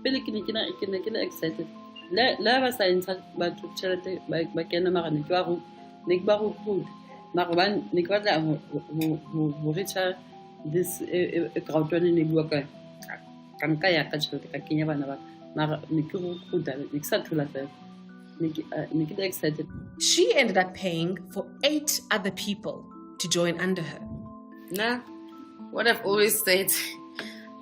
pele ke ne ke excited la ba sa ntsha ba tshwelete ba kena mara ne ke ba go food mara ba ne ke batla go recha this CROWD1 ne bua ka nka ya ka tshwelete ka kenya bana ba mara ne ke go food ne ke sa thola fela ne ke excited. She ended up paying for 8 other people to join under her. Nah, what I've always said,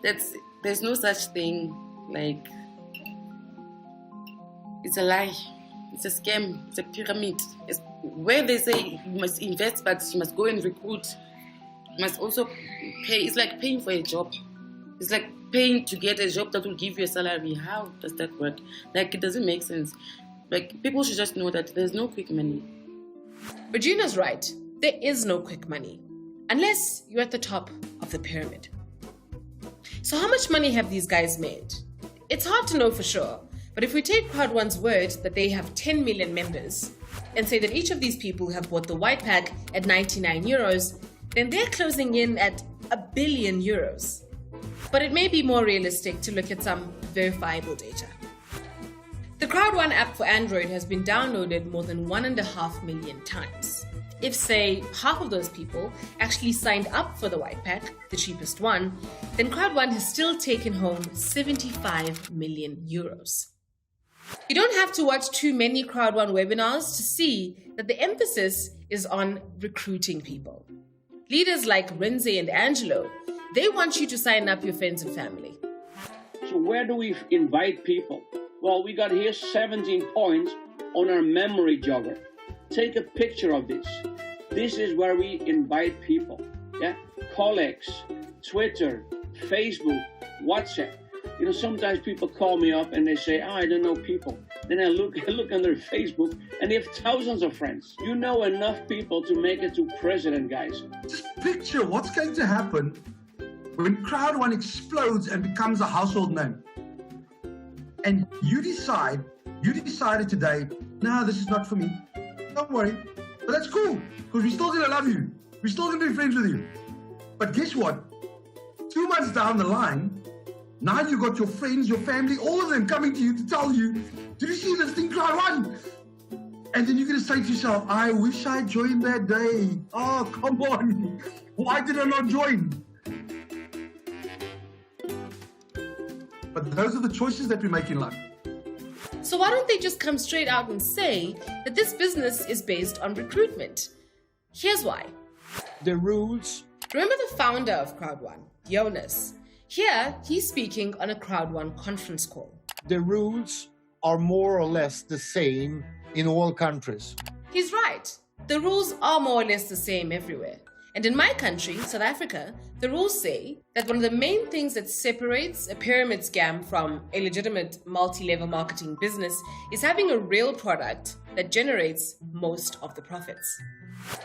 there's no such thing like, it's a lie, it's a scam, it's a pyramid. It's where they say you must invest, but you must go and recruit. You must also pay. It's like paying for a job. It's like paying to get a job that will give you a salary. How does that work? Like, it doesn't make sense. Like, people should just know that there's no quick money. Regina's right. There is no quick money, unless you're at the top of the pyramid. So how much money have these guys made? It's hard to know for sure, but if we take CROWD1's word that they have 10 million members and say that each of these people have bought the white pack at 99 euros, then they're closing in at €1 billion. But it may be more realistic to look at some verifiable data. The CROWD1 app for Android has been downloaded more than 1.5 million times. If, say, half of those people actually signed up for the white pack, the cheapest one, then CROWD1 has still taken home €75 million. You don't have to watch too many CROWD1 webinars to see that the emphasis is on recruiting people. Leaders like Renze and Angelo, they want you to sign up your friends and family. So where do we invite people? Well, we got here 17 points on our memory jogger. Take a picture of this. This is where we invite people. Yeah, colleagues, Twitter, Facebook, WhatsApp. You know, sometimes people call me up and they say, I don't know people. Then I look under Facebook and they have thousands of friends. You know enough people to make it to president, guys. Just picture what's going to happen when CROWD1 explodes and becomes a household name. And you decided today, no, this is not for me. Don't worry. But that's cool, because we're still going to love you. We're still going to be friends with you. But guess what? 2 months down the line, now you got your friends, your family, all of them coming to you to tell you, did you see this thing, CROWD1? And then you're going to say to yourself, I wish I joined that day. Oh, come on. Why did I not join? But those are the choices that we make in life. So why don't they just come straight out and say that this business is based on recruitment? Here's why. The rules. Remember the founder of CROWD1, Jonas? Here, he's speaking on a CROWD1 conference call. The rules are more or less the same in all countries. He's right. The rules are more or less the same everywhere. And in my country, South Africa, the rules say that one of the main things that separates a pyramid scam from a legitimate multi-level marketing business is having a real product that generates most of the profits.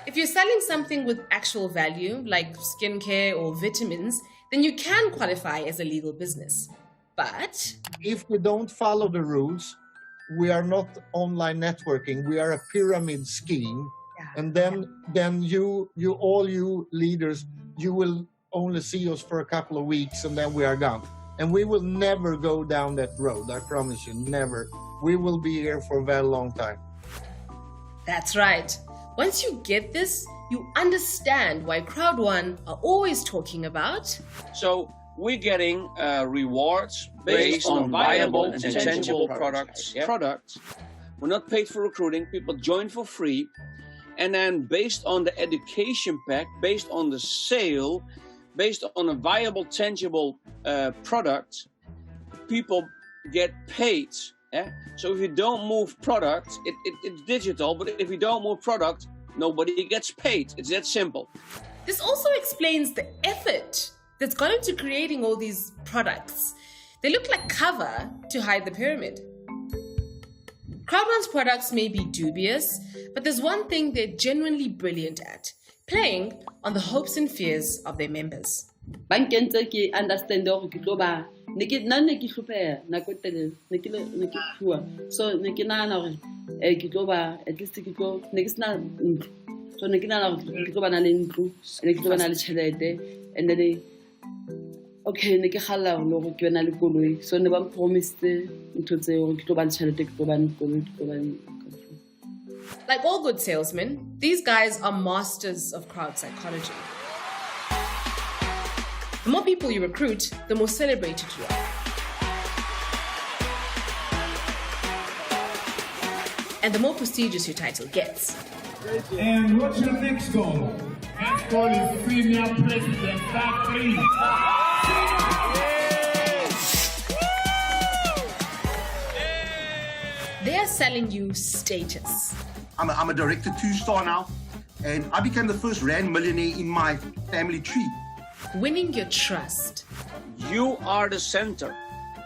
If you're selling something with actual value, like skincare or vitamins, then you can qualify as a legal business. But if we don't follow the rules, we are not online networking, we are a pyramid scheme. And then you all you leaders, you will only see us for a couple of weeks and then we are gone. And we will never go down that road, I promise you, never. We will be here for a very long time. That's right. Once you get this, you understand why CROWD1 are always talking about. So we're getting rewards based on viable and tangible products. We're not paid for recruiting, people join for free. And then based on the education pack, based on the sale, based on a viable, tangible product, people get paid. Yeah? So if you don't move product, it's digital, but if you don't move product, nobody gets paid. It's that simple. This also explains the effort that's gone into creating all these products. They look like cover to hide the pyramid. CROWD1's products may be dubious, but there's one thing they're genuinely brilliant at, playing on the hopes and fears of their members. Bankeng tse ke understand gore ke tlo ba ne ke hlopea nako tele ne ke bua so ne ke nagana gore ke tlo ba at least ke tlo ne ke sna ntlo so ne ke nagana gore ke tlo ba na le ntlo ne ke tlo ba na le tšhelete and then okay ne ke khalla gore ke bana le koloi so ne ba promised ntho tse gore ke tlo ba le tšhelete ke tlo ba le koloi ke tlo ba le. Like all good salesmen, these guys are masters of crowd psychology. The more people you recruit, the more celebrated you are. And the more prestigious your title gets. And what's your next goal? Next goal is Senior President, Part 3. They are selling you status. I'm a director 2-star now, and I became the first Rand millionaire in my family tree. Winning your trust. You are the center.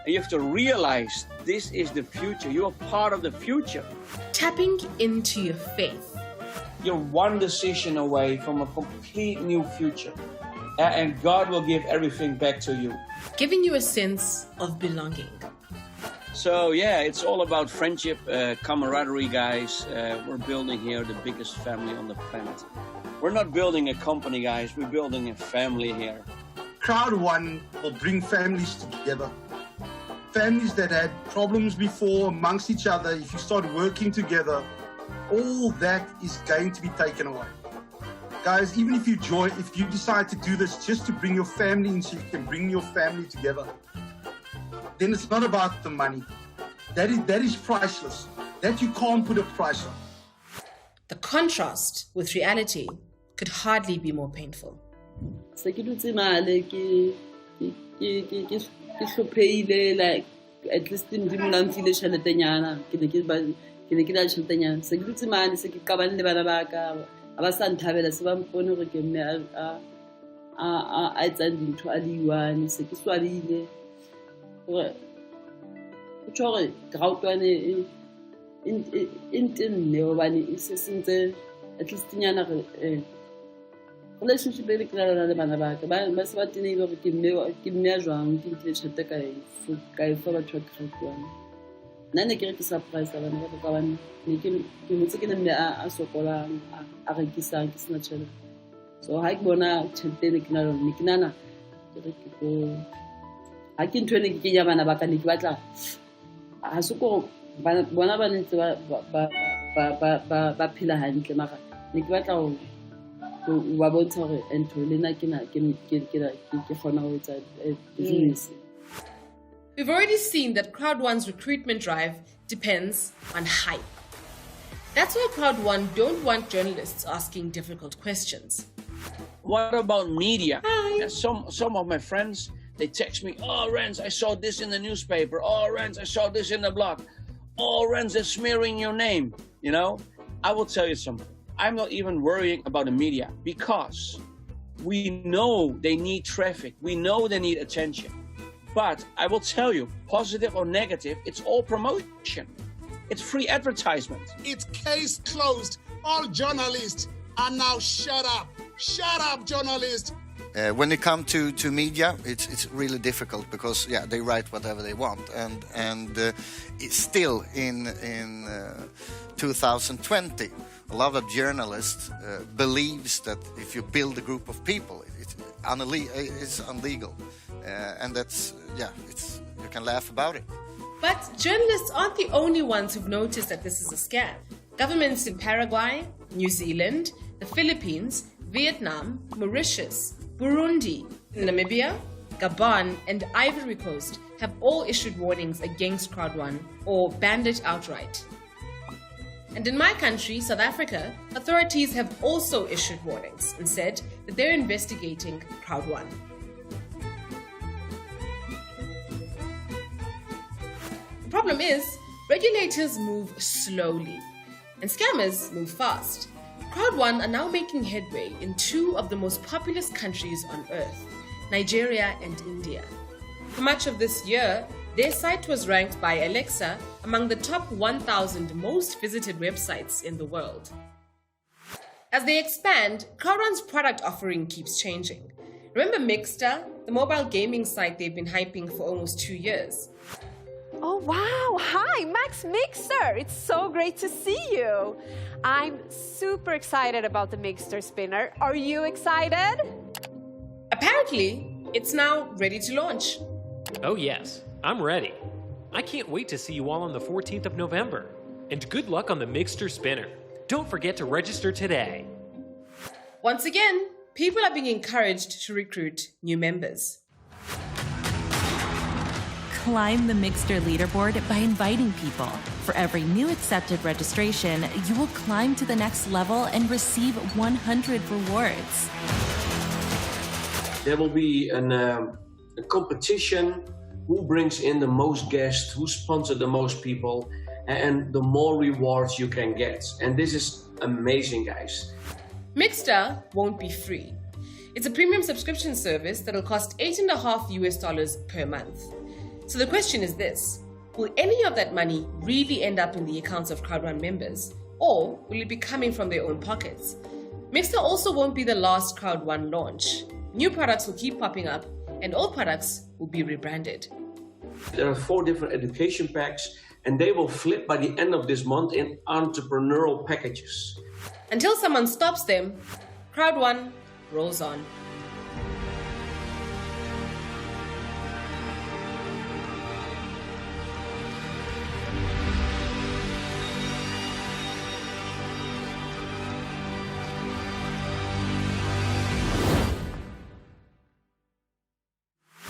And you have to realize this is the future. You are part of the future. Tapping into your faith. You're one decision away from a complete new future. And God will give everything back to you. Giving you a sense of belonging. So yeah, it's all about friendship, camaraderie, guys. We're building here the biggest family on the planet. We're not building a company, guys. We're building a family here. CROWD1 will bring families together. Families that had problems before amongst each other, if you start working together, all that is going to be taken away. Guys, even if you decide to do this just to bring your family in so you can bring your family together, then it's not about the money. That is priceless. That you can't put a price on. The contrast with reality could hardly be more painful. Se ke dutse male ke hlophile like at least ndimo nna mfile tšheletenyana ke ne ke na le tšheletenyana se ke dutse mane se ke qabane le bana ba ka ba sa nthabela se ba mpone gore ke mme a etsang dintho a le iwane se ke swabile gore o tshore CROWD1 in tenne hobane e se sentse at least nyana re relationship e ke la le bana ba ka ba se ba tene gore ke mme a jwang ke tle tšhelete ka e fa batho ba CROWD1 nna ne ke re ke surprise bana ba ka bana ne ke motse ke mme a sokolang a rekisang ke sena tšhelete so ha ke bona tšhelete ne ke na lone ke nana ke re ke go ha ke ntho ne ke kenya bana ba ka ne ke batla ha se go bona ba ntse ba phela hantle mara ne ke batla go wa bontsha gore ntho le nna ke kgona go etsa business. We've already seen that CROWD1's recruitment drive depends on hype. That's why CROWD1 don't want journalists asking difficult questions. What about media? Hi. Yeah, some of my friends, they text me, oh, Renz, I saw this in the newspaper. Oh, Renz, I saw this in the blog. Oh, Renz, they're smearing your name. You know, I will tell you something. I'm not even worrying about the media because we know they need traffic. We know they need attention. But I will tell you, positive or negative, it's all promotion. It's free advertisement. It's case closed. All journalists are now shut up. Shut up, journalists. When it comes to media, it's really difficult because they write whatever they want, and it's still in 2020, a lot of journalists believes that if you build a group of people, it's illegal, and that's you can laugh about it. But journalists aren't the only ones who've noticed that this is a scam. Governments in Paraguay, New Zealand, the Philippines, Vietnam, Mauritius, Burundi, Namibia, Gabon, and Ivory Coast have all issued warnings against CROWD1 or banned it outright. And in my country, South Africa, authorities have also issued warnings and said that they're investigating CROWD1. The problem is, regulators move slowly and scammers move fast. CROWD1 are now making headway in two of the most populous countries on earth, Nigeria and India. For much of this year, their site was ranked by Alexa among the top 1,000 most visited websites in the world. As they expand, CROWD1's product offering keeps changing. Remember Mixter, the mobile gaming site they've been hyping for almost 2 years? Oh, wow. Hi, Max Mixer. It's so great to see you. I'm super excited about the Mixter spinner. Are you excited? Apparently, It's now ready to launch. Oh yes, I'm ready. I can't wait to see you all on the 14th of November. And good luck on the Mixter Spinner. Don't forget to register today. Once again, people are being encouraged to recruit new members. Climb the Mixter leaderboard by inviting people. For every new accepted registration, you will climb to the next level and receive 100 rewards. There will be a competition. Who brings in the most guests, who sponsors the most people, and the more rewards you can get. And this is amazing, guys. Mixter won't be free. It's a premium subscription service that'll cost $8.50 per month. So the question is this: will any of that money really end up in the accounts of CROWD1 members, or will it be coming from their own pockets? Mixter also won't be the last CROWD1 launch. New products will keep popping up, and old products will be rebranded. There are 4 different education packs, and they will flip by the end of this month in entrepreneurial packages. Until someone stops them, CROWD1 rolls on.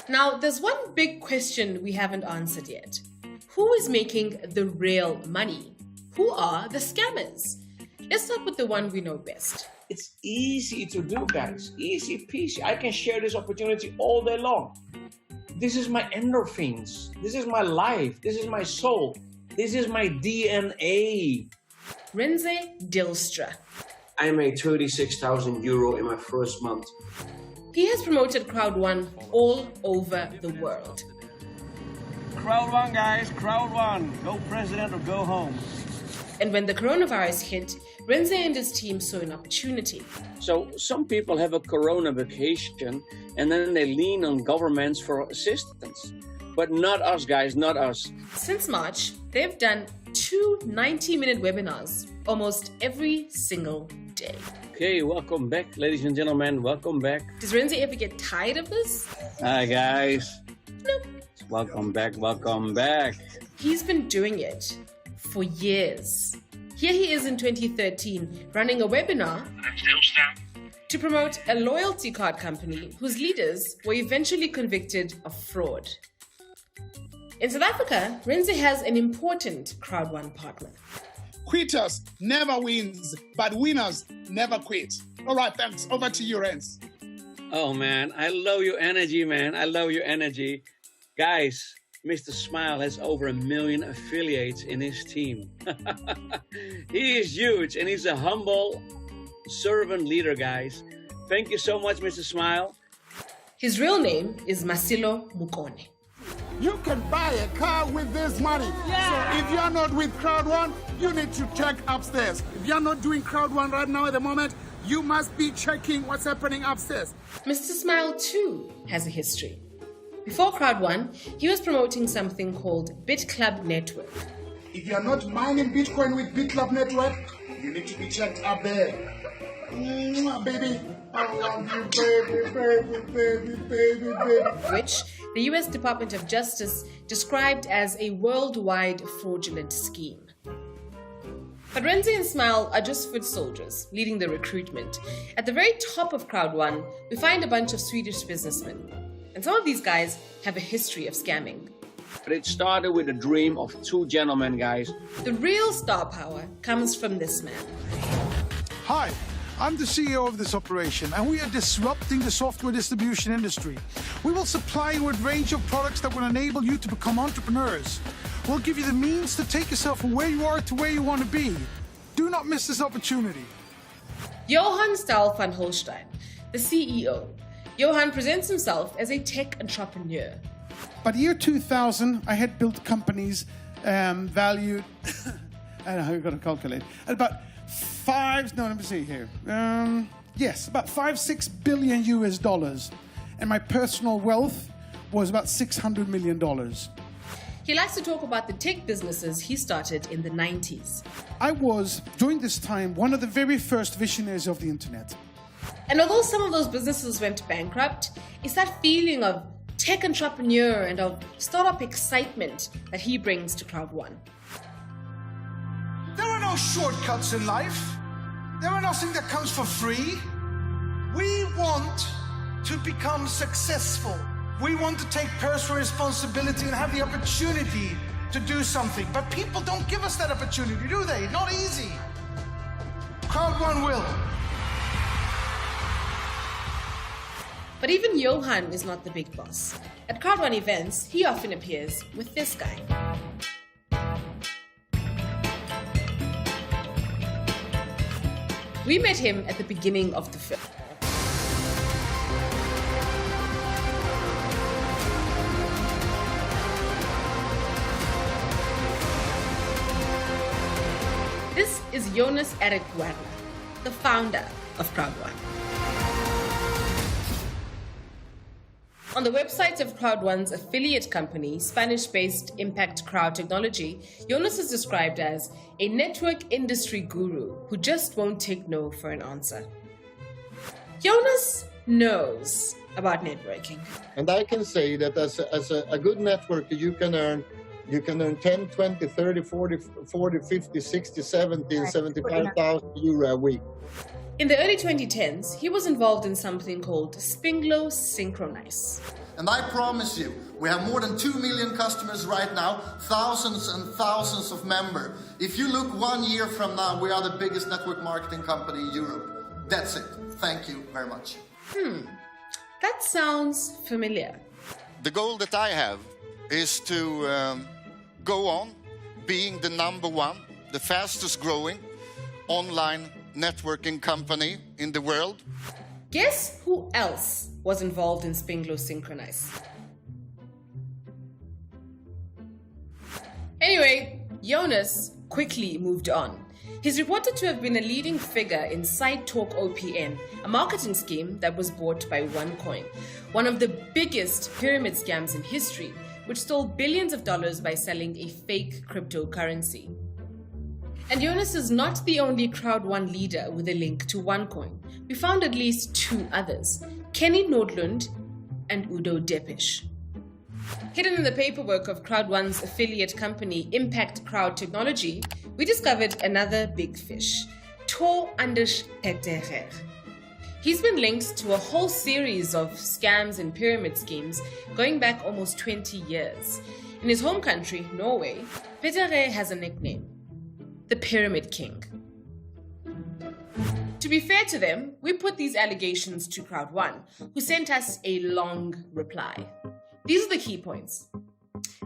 Now, there's one big question we haven't answered yet. Who is making the real money? Who are the scammers? Let's start with the one we know best. It's easy to do, guys. Easy peasy. I can share this opportunity all day long. This is my endorphins. This is my life. This is my soul. This is my DNA. Renze Dilstra. I made 36,000 euro in my first month. He has promoted CROWD1 all over the world. CROWD1, guys, CROWD1. Go president or go home. And when the coronavirus hit, Renze and his team saw an opportunity. So some people have a corona vacation and then they lean on governments for assistance. But not us, guys, not us. Since March, they've done 2 90-minute webinars almost every single day. Okay, welcome back, ladies and gentlemen. Welcome back. Does Renze ever get tired of this? Hi, guys. Nope. Welcome back, welcome back. He's been doing it for years. Here he is in 2013 running a webinar to promote a loyalty card company whose leaders were eventually convicted of fraud. In South Africa, Renze has an important CROWD1 partner. Quitters never wins, but winners never quit. All right, thanks. Over to you, Renz. Oh, man, I love your energy, man. I love your energy. Guys, Mr. Smile has over 1 million affiliates in his team. He is huge, and he's a humble servant leader, guys. Thank you so much, Mr. Smile. His real name is Masilo Mukone. You can buy a car with this money. Yeah. So if you're not with CROWD1, you need to check upstairs. If you're not doing CROWD1 right now at the moment, you must be checking what's happening upstairs. Mr. Smile too has a history. Before CROWD1, he was promoting something called BitClub Network. If you're not mining Bitcoin with BitClub Network, you need to be checked up there. Baby, I love you, baby. Which the US Department of Justice described as a worldwide fraudulent scheme. But Renze and Smile are just foot soldiers leading the recruitment. At the very top of CROWD1, we find a bunch of Swedish businessmen. And some of these guys have a history of scamming. But it started with a dream of 2 gentlemen, guys. The real star power comes from this man. Hi, I'm the CEO of this operation, and we are disrupting the software distribution industry. We will supply you with a range of products that will enable you to become entrepreneurs. We'll give you the means to take yourself from where you are to where you want to be. Do not miss this opportunity. Johan Stahl van Holstein, the CEO. Johan presents himself as a tech entrepreneur. By the year 2000, I had built companies valued, I don't know how you're going to calculate, at about about 5-6 billion US dollars. And my personal wealth was about $600 million. He likes to talk about the tech businesses he started in the 90s. I was, during this time, one of the very first visionaries of the internet. And although some of those businesses went bankrupt, it's that feeling of tech entrepreneur and of startup excitement that he brings to CROWD1. There are no shortcuts in life. There are nothing that comes for free. We want to become successful. We want to take personal responsibility and have the opportunity to do something. But people don't give us that opportunity, do they? Not easy. CROWD1 will. But even Johan is not the big boss. At CROWD1 events, he often appears with this guy. We met him at the beginning of the film. This is Jonas Erik Werner, the founder of CROWD1. On the website of CROWD1's affiliate company, Spanish-based Impact Crowd Technology, Jonas is described as a network industry guru who just won't take no for an answer. Jonas knows about networking. And I can say that as a good networker, you can earn 10, 20, 30, 40, 50, 60, 70, 75,000 euro a week. In the early 2010s, he was involved in something called Spinglo Synchronize. And I promise you, we have more than 2 million customers right now, thousands and thousands of members. If you look 1 year from now, we are the biggest network marketing company in Europe. That's it. Thank you very much. That sounds familiar. The goal that I have is to go on being the #1, the fastest growing online networking company in the world. Guess who else was involved in Spinglo Synchronize? Anyway, Jonas quickly moved on. He's reported to have been a leading figure in SideTalk OPN, a marketing scheme that was bought by OneCoin, one of the biggest pyramid scams in history, which stole billions of dollars by selling a fake cryptocurrency. And Jonas is not the only CROWD1 leader with a link to OneCoin. We found at least 2 others, Kenny Nordlund and Udo Depish. Hidden in the paperwork of CROWD1's affiliate company, Impact Crowd Technology, we discovered another big fish, Tor Anders Petterer. He's been linked to a whole series of scams and pyramid schemes going back almost 20 years. In his home country, Norway, Petterer has a nickname, the Pyramid King. To be fair to them, we put these allegations to CROWD1, who sent us a long reply. These are the key points.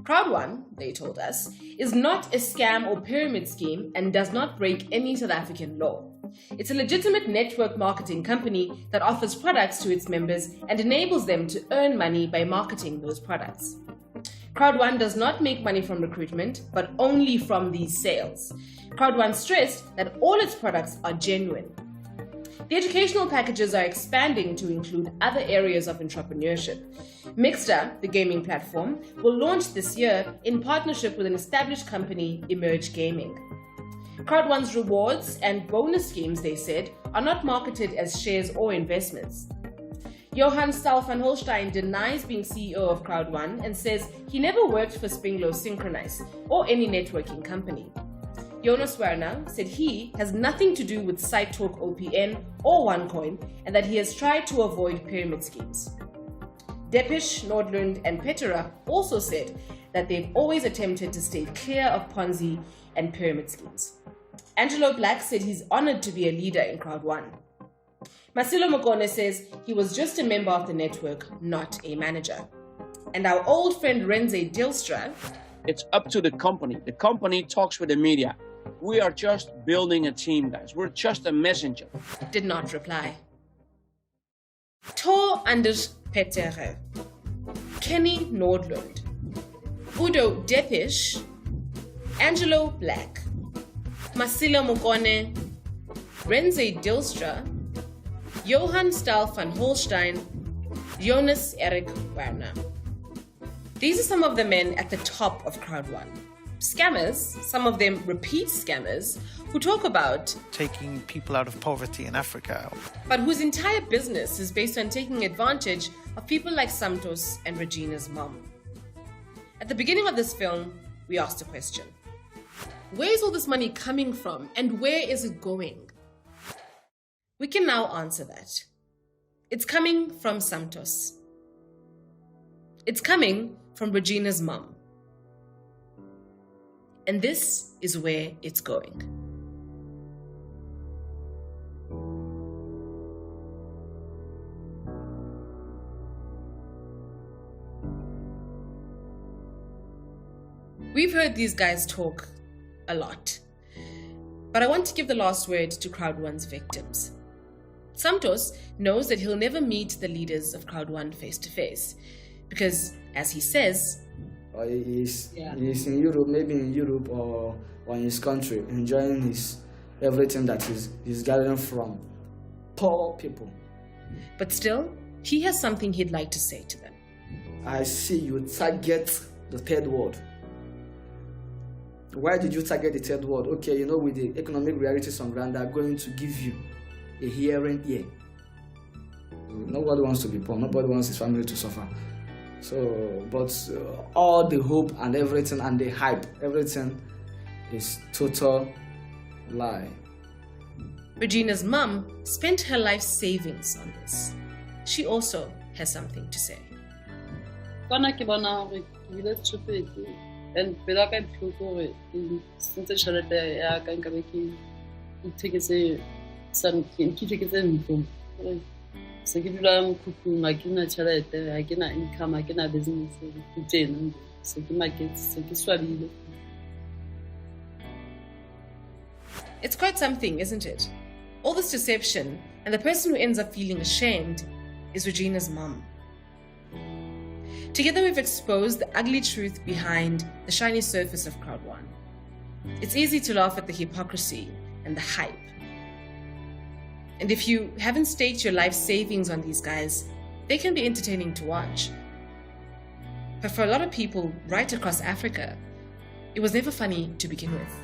CROWD1, they told us, is not a scam or pyramid scheme and does not break any South African law. It's a legitimate network marketing company that offers products to its members and enables them to earn money by marketing those products. CROWD1 does not make money from recruitment, but only from these sales. CROWD1 stressed that all its products are genuine. The educational packages are expanding to include other areas of entrepreneurship. Mixter, the gaming platform, will launch this year in partnership with an established company, Emerge Gaming. CROWD1's rewards and bonus schemes, they said, are not marketed as shares or investments. Johan Stahl van Holstein denies being CEO of CROWD1 and says he never worked for Spinglo Synchronize or any networking company. Jonas Werner said he has nothing to do with SideTalk OPN or OneCoin and that he has tried to avoid pyramid schemes. Depish, Nordlund and Petterer also said that they've always attempted to stay clear of Ponzi and pyramid schemes. Angelo Black said he's honored to be a leader in CROWD1. Masilo Mokone says he was just a member of the network, not a manager. And our old friend Renze Dilstra, it's up to the company. The company talks with the media. We are just building a team, guys. We're just a messenger. Did not reply. Tor Anders Petterer, Kenny Nordlund, Udo Depish, Angelo Black, Masilo Mokone, Renze Dilstra, Johan Stahl van Holstein, Jonas Erik Werner. These are some of the men at the top of CROWD1. scammers, some of them repeat scammers, who talk about taking people out of poverty in Africa, but whose entire business is based on taking advantage of people like Santos and Regina's mom. At the beginning of this film, we asked a question. Where is all this money coming from and where is it going? We can now answer that. It's coming from Santos. It's coming from Regina's mom. And this is where it's going. We've heard these guys talk a lot, but I want to give the last word to CROWD1's victims. Santos knows that he'll never meet the leaders of CROWD1 face to face because, as he says, he's in Europe, maybe in Europe or in his country, enjoying everything that he's gathering from poor people. But still, he has something he'd like to say to them. I see you target the third world. Why did you target the third world? Okay, with the economic realities on ground, they're going to give you a hearing ear. Nobody wants to be poor. Nobody wants his family to suffer. So, but all the hope and everything and the hype, everything is total lie. Regina's mum spent her life savings on this. She also has something to say. And without a clue, since the charity, I can come take a some keep from. So give you a cuckoo, I can a charity, I can income, I can a business to Jane, so you might get swabby. It's quite something, isn't it? All this deception, and the person who ends up feeling ashamed is Regina's mum. Together we've exposed the ugly truth behind the shiny surface of CROWD1. It's easy to laugh at the hypocrisy and the hype. And if you haven't staked your life savings on these guys, they can be entertaining to watch. But for a lot of people right across Africa, it was never funny to begin with.